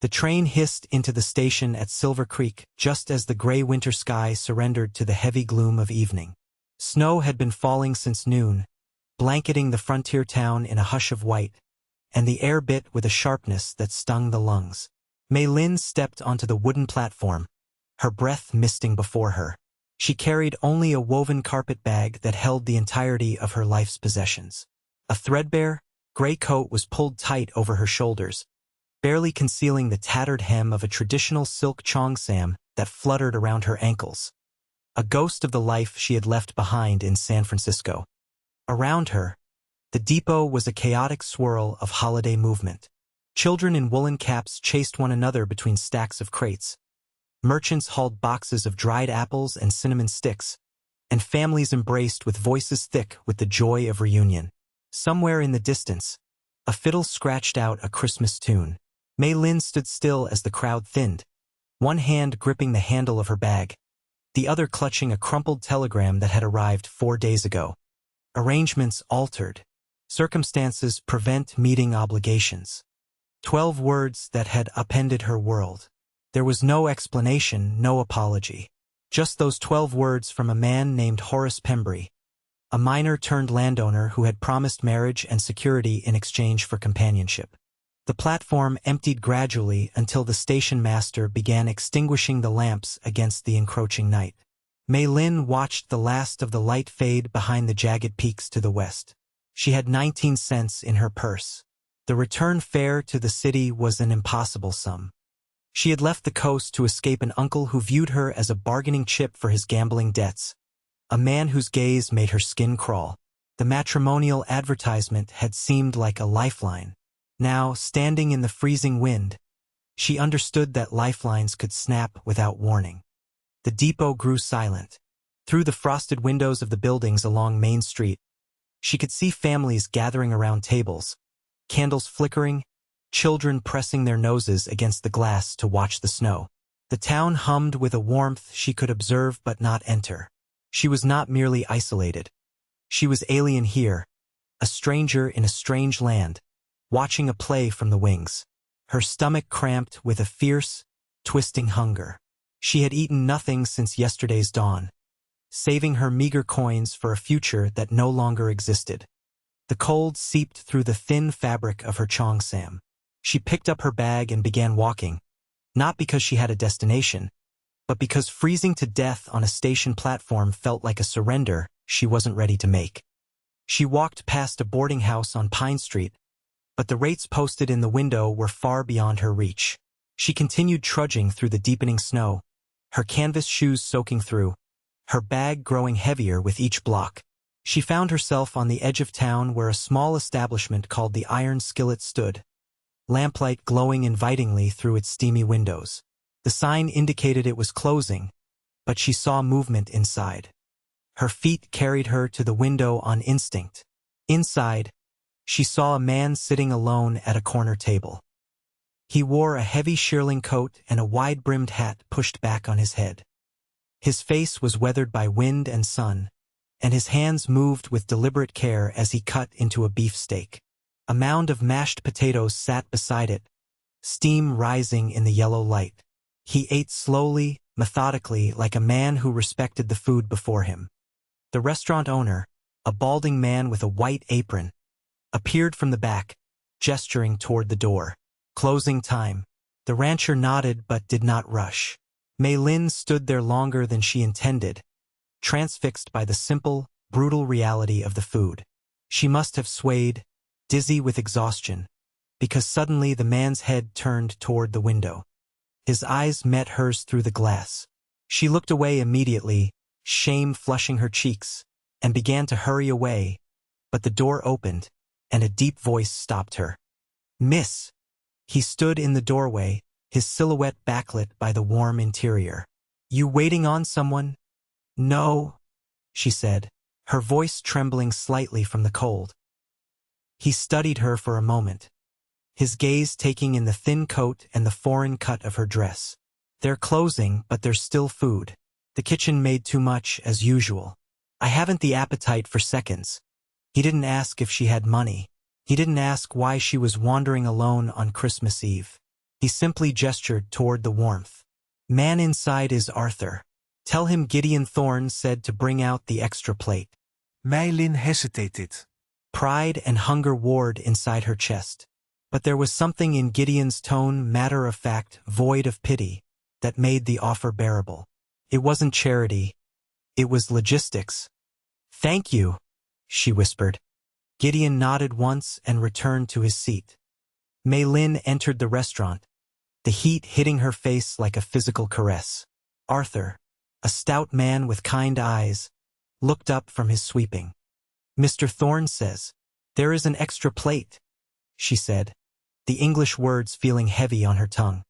The train hissed into the station at Silver Creek just as the gray winter sky surrendered to the heavy gloom of evening. Snow had been falling since noon, blanketing the frontier town in a hush of white, and the air bit with a sharpness that stung the lungs. Mei Lin stepped onto the wooden platform, her breath misting before her. She carried only a woven carpet bag that held the entirety of her life's possessions. A threadbare, gray coat was pulled tight over her shoulders, barely concealing the tattered hem of a traditional silk cheongsam that fluttered around her ankles, a ghost of the life she had left behind in San Francisco. Around her, the depot was a chaotic swirl of holiday movement. Children in woolen caps chased one another between stacks of crates. Merchants hauled boxes of dried apples and cinnamon sticks, and families embraced with voices thick with the joy of reunion. Somewhere in the distance, a fiddle scratched out a Christmas tune. Mei Lin stood still as the crowd thinned, one hand gripping the handle of her bag, the other clutching a crumpled telegram that had arrived 4 days ago. Arrangements altered. Circumstances prevent meeting obligations. 12 words that had upended her world. There was no explanation, no apology. Just those 12 words from a man named Horace Pembry, a miner-turned-landowner who had promised marriage and security in exchange for companionship. The platform emptied gradually until the station master began extinguishing the lamps against the encroaching night. Mei Lin watched the last of the light fade behind the jagged peaks to the west. She had 19 cents in her purse. The return fare to the city was an impossible sum. She had left the coast to escape an uncle who viewed her as a bargaining chip for his gambling debts, a man whose gaze made her skin crawl. The matrimonial advertisement had seemed like a lifeline. Now, standing in the freezing wind, she understood that lifelines could snap without warning. The depot grew silent. Through the frosted windows of the buildings along Main Street, she could see families gathering around tables, candles flickering, children pressing their noses against the glass to watch the snow. The town hummed with a warmth she could observe but not enter. She was not merely isolated. She was alien here, a stranger in a strange land, watching a play from the wings. Her stomach cramped with a fierce, twisting hunger. She had eaten nothing since yesterday's dawn, saving her meager coins for a future that no longer existed. The cold seeped through the thin fabric of her cheongsam. She picked up her bag and began walking, not because she had a destination, but because freezing to death on a station platform felt like a surrender she wasn't ready to make. She walked past a boarding house on Pine Street, but the rates posted in the window were far beyond her reach. She continued trudging through the deepening snow, her canvas shoes soaking through, her bag growing heavier with each block. She found herself on the edge of town where a small establishment called the Iron Skillet stood, lamplight glowing invitingly through its steamy windows. The sign indicated it was closing, but she saw movement inside. Her feet carried her to the window on instinct. Inside, she saw a man sitting alone at a corner table. He wore a heavy shearling coat and a wide-brimmed hat pushed back on his head. His face was weathered by wind and sun, and his hands moved with deliberate care as he cut into a beef steak. A mound of mashed potatoes sat beside it, steam rising in the yellow light. He ate slowly, methodically, like a man who respected the food before him. The restaurant owner, a balding man with a white apron, appeared from the back, gesturing toward the door. Closing time. The rancher nodded but did not rush. Mei Lin stood there longer than she intended, transfixed by the simple, brutal reality of the food. She must have swayed, dizzy with exhaustion, because suddenly the man's head turned toward the window. His eyes met hers through the glass. She looked away immediately, shame flushing her cheeks, and began to hurry away, but the door opened, and a deep voice stopped her. "Miss!" He stood in the doorway, his silhouette backlit by the warm interior. "You waiting on someone?" "No," she said, her voice trembling slightly from the cold. He studied her for a moment, his gaze taking in the thin coat and the foreign cut of her dress. "They're closing, but there's still food. The kitchen made too much, as usual. I haven't the appetite for seconds." He didn't ask if she had money. He didn't ask why she was wandering alone on Christmas Eve. He simply gestured toward the warmth. Man inside is Arthur. Tell him Gideon Thorne said to bring out the extra plate. Mei Lin hesitated. Pride and hunger warred inside her chest. But there was something in Gideon's tone, matter-of-fact, void of pity, that made the offer bearable. It wasn't charity. It was logistics. "Thank you," she whispered. Gideon nodded once and returned to his seat. Mei Lin entered the restaurant, the heat hitting her face like a physical caress. Arthur, a stout man with kind eyes, looked up from his sweeping. "Mr. Thorne says, there is an extra plate," she said, the English words feeling heavy on her tongue.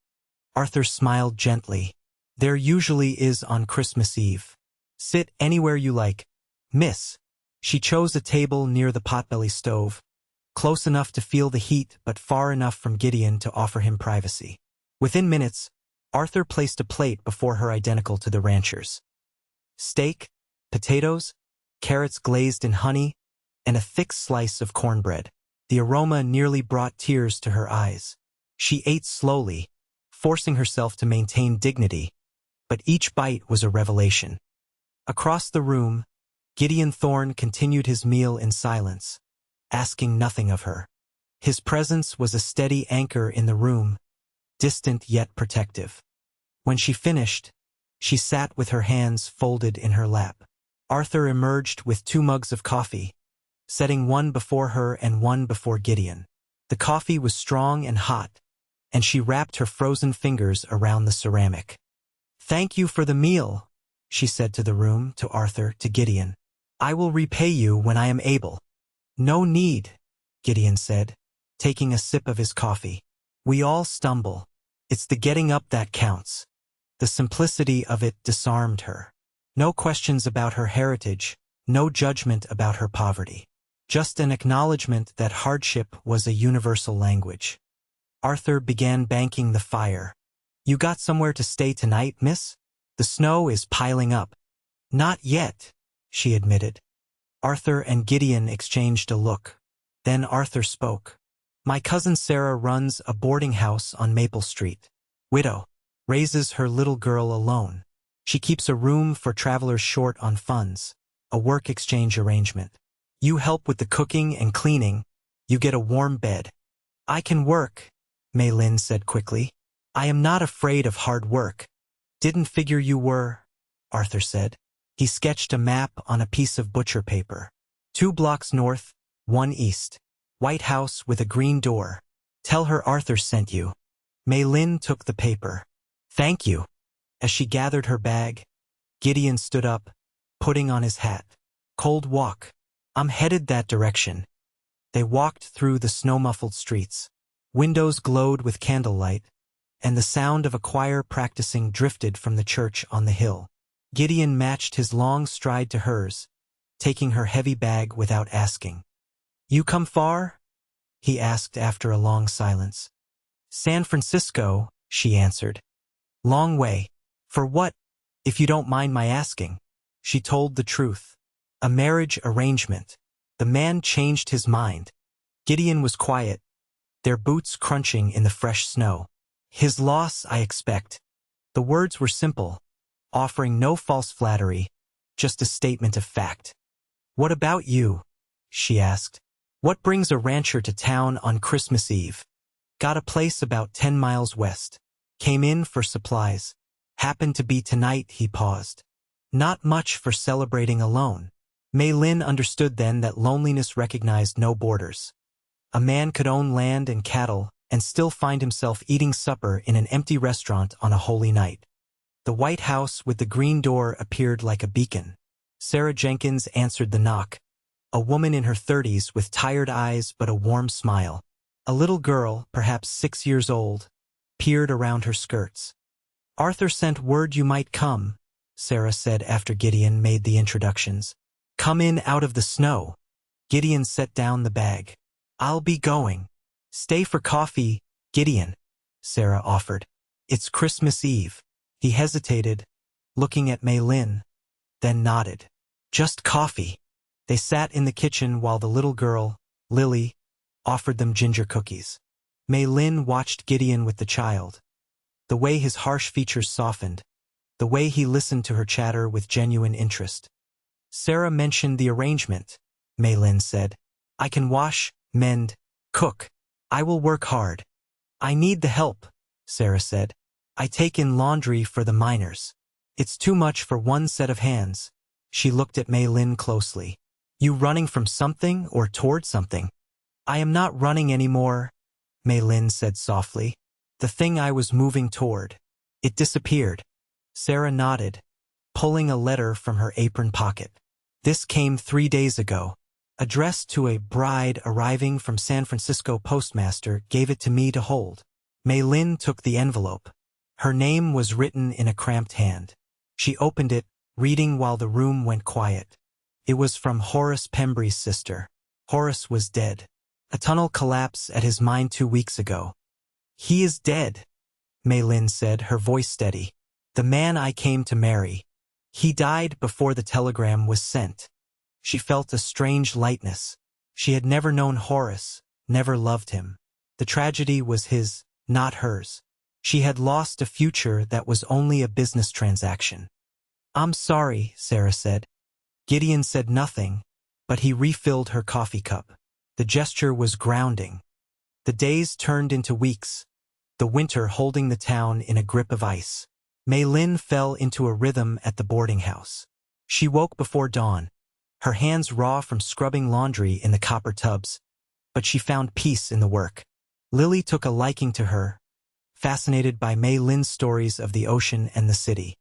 Arthur smiled gently. "There usually is on Christmas Eve. Sit anywhere you like, miss." She chose a table near the potbelly stove, close enough to feel the heat but far enough from Gideon to offer him privacy. Within minutes, Arthur placed a plate before her identical to the rancher's. Steak, potatoes, carrots glazed in honey, and a thick slice of cornbread. The aroma nearly brought tears to her eyes. She ate slowly, forcing herself to maintain dignity, but each bite was a revelation. Across the room, Gideon Thorne continued his meal in silence, asking nothing of her. His presence was a steady anchor in the room, distant yet protective. When she finished, she sat with her hands folded in her lap. Arthur emerged with 2 mugs of coffee, setting one before her and one before Gideon. The coffee was strong and hot, and she wrapped her frozen fingers around the ceramic. "Thank you for the meal," she said to the room, to Arthur, to Gideon. "I will repay you when I am able." "No need," Gideon said, taking a sip of his coffee. "We all stumble. It's the getting up that counts." The simplicity of it disarmed her. No questions about her heritage, no judgment about her poverty. Just an acknowledgement that hardship was a universal language. Arthur began banking the fire. "You got somewhere to stay tonight, miss? The snow is piling up." "Not yet," she admitted. Arthur and Gideon exchanged a look. Then Arthur spoke. "My cousin Sarah runs a boarding house on Maple Street. Widow. Raises her little girl alone. She keeps a room for travelers short on funds, a work exchange arrangement. You help with the cooking and cleaning, you get a warm bed." "I can work," Mei Lin said quickly. "I am not afraid of hard work." "Didn't figure you were," Arthur said. He sketched a map on a piece of butcher paper. 2 blocks north, 1 east. White house with a green door. "Tell her Arthur sent you." Mei Lin took the paper. "Thank you." As she gathered her bag, Gideon stood up, putting on his hat. "Cold walk. I'm headed that direction." They walked through the snow-muffled streets. Windows glowed with candlelight, and the sound of a choir practicing drifted from the church on the hill. Gideon matched his long stride to hers, taking her heavy bag without asking. "You come far?" he asked after a long silence. "San Francisco," she answered. "Long way. For what, if you don't mind my asking?" She told the truth. "A marriage arrangement." The man changed his mind. Gideon was quiet, their boots crunching in the fresh snow. "His loss, I expect." The words were simple, offering no false flattery, just a statement of fact. "What about you?" she asked. "What brings a rancher to town on Christmas Eve?" "Got a place about 10 miles west. Came in for supplies. Happened to be tonight," he paused. "Not much for celebrating alone." Mei Lin understood then that loneliness recognized no borders. A man could own land and cattle and still find himself eating supper in an empty restaurant on a holy night. The white house with the green door appeared like a beacon. Sarah Jenkins answered the knock, a woman in her 30s with tired eyes but a warm smile. A little girl, perhaps 6 years old, peered around her skirts. "Arthur sent word you might come," Sarah said after Gideon made the introductions. "Come in out of the snow." Gideon set down the bag. "I'll be going." "Stay for coffee, Gideon," Sarah offered. "It's Christmas Eve." He hesitated, looking at Mei Lin, then nodded. "Just coffee." They sat in the kitchen while the little girl, Lily, offered them ginger cookies. Mei Lin watched Gideon with the child. The way his harsh features softened, the way he listened to her chatter with genuine interest. Sarah mentioned the arrangement, Mei Lin said. I can wash, mend, cook. I will work hard. I need the help, Sarah said. I take in laundry for the minors. It's too much for one set of hands. She looked at Mei Lin closely. You running from something or toward something? I am not running anymore, Mei Lin said softly. The thing I was moving toward. It disappeared. Sarah nodded, pulling a letter from her apron pocket. This came 3 days ago. Addressed to a bride arriving from San Francisco. Postmaster gave it to me to hold. Mei Lin took the envelope. Her name was written in a cramped hand. She opened it, reading while the room went quiet. It was from Horace Pembry's sister. Horace was dead. A tunnel collapse at his mine 2 weeks ago. He is dead, Mei Lin said, her voice steady. The man I came to marry. He died before the telegram was sent. She felt a strange lightness. She had never known Horace, never loved him. The tragedy was his, not hers. She had lost a future that was only a business transaction. I'm sorry, Sarah said. Gideon said nothing, but he refilled her coffee cup. The gesture was grounding. The days turned into weeks, the winter holding the town in a grip of ice. Mei Lin fell into a rhythm at the boarding house. She woke before dawn, her hands raw from scrubbing laundry in the copper tubs, but she found peace in the work. Lily took a liking to her, fascinated by Mei Lin's stories of the ocean and the city.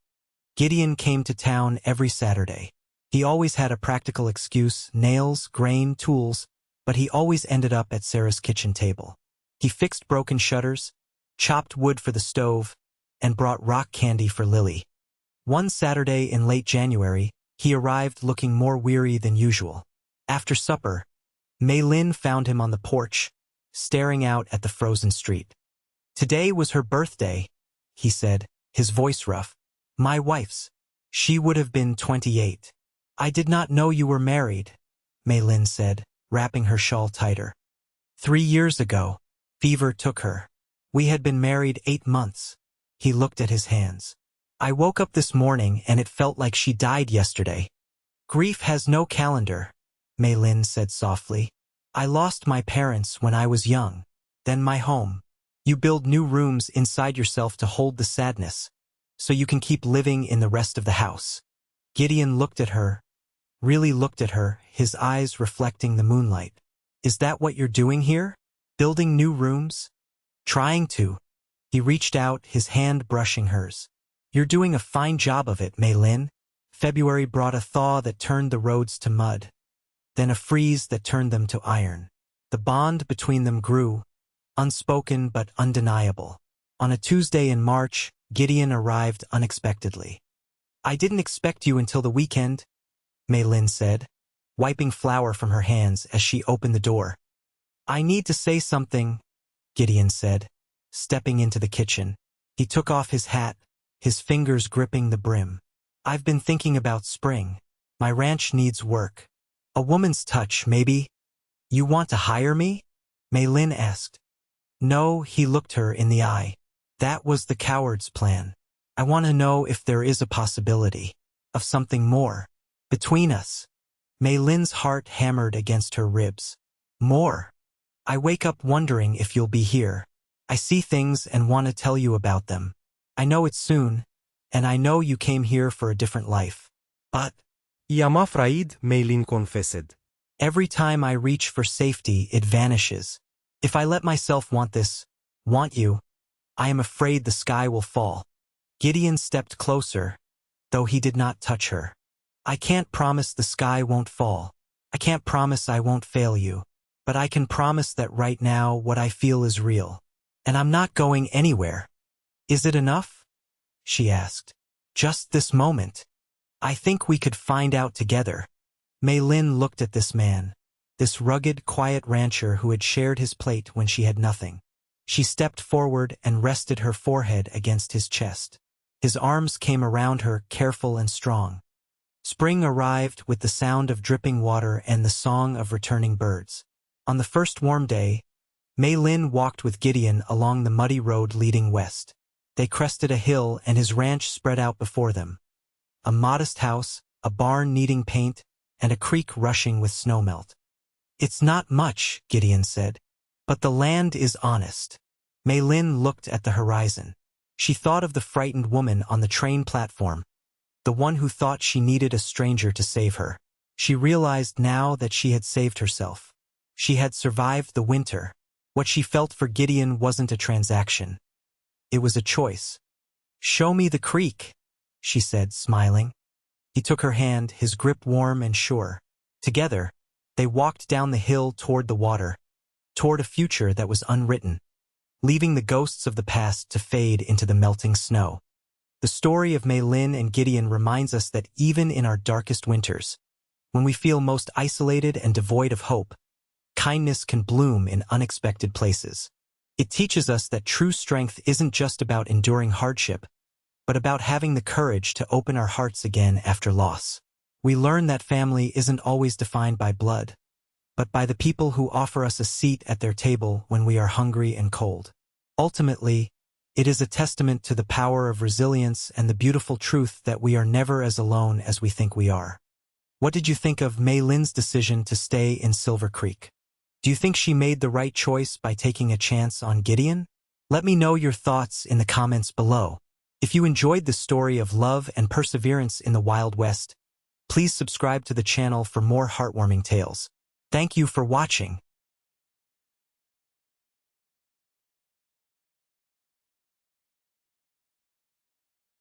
Gideon came to town every Saturday. He always had a practical excuse, nails, grain, tools, but he always ended up at Sarah's kitchen table. He fixed broken shutters, chopped wood for the stove, and brought rock candy for Lily. One Saturday in late January, he arrived looking more weary than usual. After supper, Mei Lin found him on the porch, staring out at the frozen street. Today was her birthday, he said, his voice rough. My wife's. She would have been 28. I did not know you were married, Mei Lin said, wrapping her shawl tighter. 3 years ago, fever took her. We had been married 8 months. He looked at his hands. I woke up this morning and it felt like she died yesterday. Grief has no calendar, Mei Lin said softly. I lost my parents when I was young, then my home. You build new rooms inside yourself to hold the sadness, so you can keep living in the rest of the house. Gideon looked at her, really looked at her, his eyes reflecting the moonlight. Is that what you're doing here? Building new rooms? Trying to. He reached out, his hand brushing hers. You're doing a fine job of it, Mei Lin. February brought a thaw that turned the roads to mud, then a freeze that turned them to iron. The bond between them grew, unspoken but undeniable. On a Tuesday in March, Gideon arrived unexpectedly. I didn't expect you until the weekend, Mei Lin said, wiping flour from her hands as she opened the door. I need to say something, Gideon said, stepping into the kitchen. He took off his hat, his fingers gripping the brim. I've been thinking about spring. My ranch needs work. A woman's touch, maybe. You want to hire me? Mei Lin asked. No, he looked her in the eye. That was the coward's plan. I want to know if there is a possibility of something more between us. Mei Lin's heart hammered against her ribs. More. I wake up wondering if you'll be here. I see things and want to tell you about them. I know it's soon, and I know you came here for a different life. But I-am afraid, Mei Lin confessed. Every time I reach for safety, it vanishes. If I let myself want this, want you, I am afraid the sky will fall. Gideon stepped closer, though he did not touch her. I can't promise the sky won't fall. I can't promise I won't fail you. But I can promise that right now what I feel is real. And I'm not going anywhere. Is it enough? She asked. Just this moment. I think we could find out together. Mei Lin looked at this man, this rugged, quiet rancher who had shared his plate when she had nothing. She stepped forward and rested her forehead against his chest. His arms came around her, careful and strong. Spring arrived with the sound of dripping water and the song of returning birds. On the first warm day, Mei Lin walked with Gideon along the muddy road leading west. They crested a hill and his ranch spread out before them. A modest house, a barn needing paint, and a creek rushing with snowmelt. "It's not much," Gideon said, "but the land is honest." Mei Lin looked at the horizon. She thought of the frightened woman on the train platform, the one who thought she needed a stranger to save her. She realized now that she had saved herself. She had survived the winter. What she felt for Gideon wasn't a transaction. It was a choice. "Show me the creek," she said, smiling. He took her hand, his grip warm and sure. Together, they walked down the hill toward the water, toward a future that was unwritten, leaving the ghosts of the past to fade into the melting snow. The story of Mei Lin and Gideon reminds us that even in our darkest winters, when we feel most isolated and devoid of hope, kindness can bloom in unexpected places. It teaches us that true strength isn't just about enduring hardship, but about having the courage to open our hearts again after loss. We learn that family isn't always defined by blood, but by the people who offer us a seat at their table when we are hungry and cold. Ultimately, it is a testament to the power of resilience and the beautiful truth that we are never as alone as we think we are. What did you think of Mei Lin's decision to stay in Silver Creek? Do you think she made the right choice by taking a chance on Gideon? Let me know your thoughts in the comments below. If you enjoyed the story of love and perseverance in the Wild West, please subscribe to the channel for more heartwarming tales. Thank you for watching.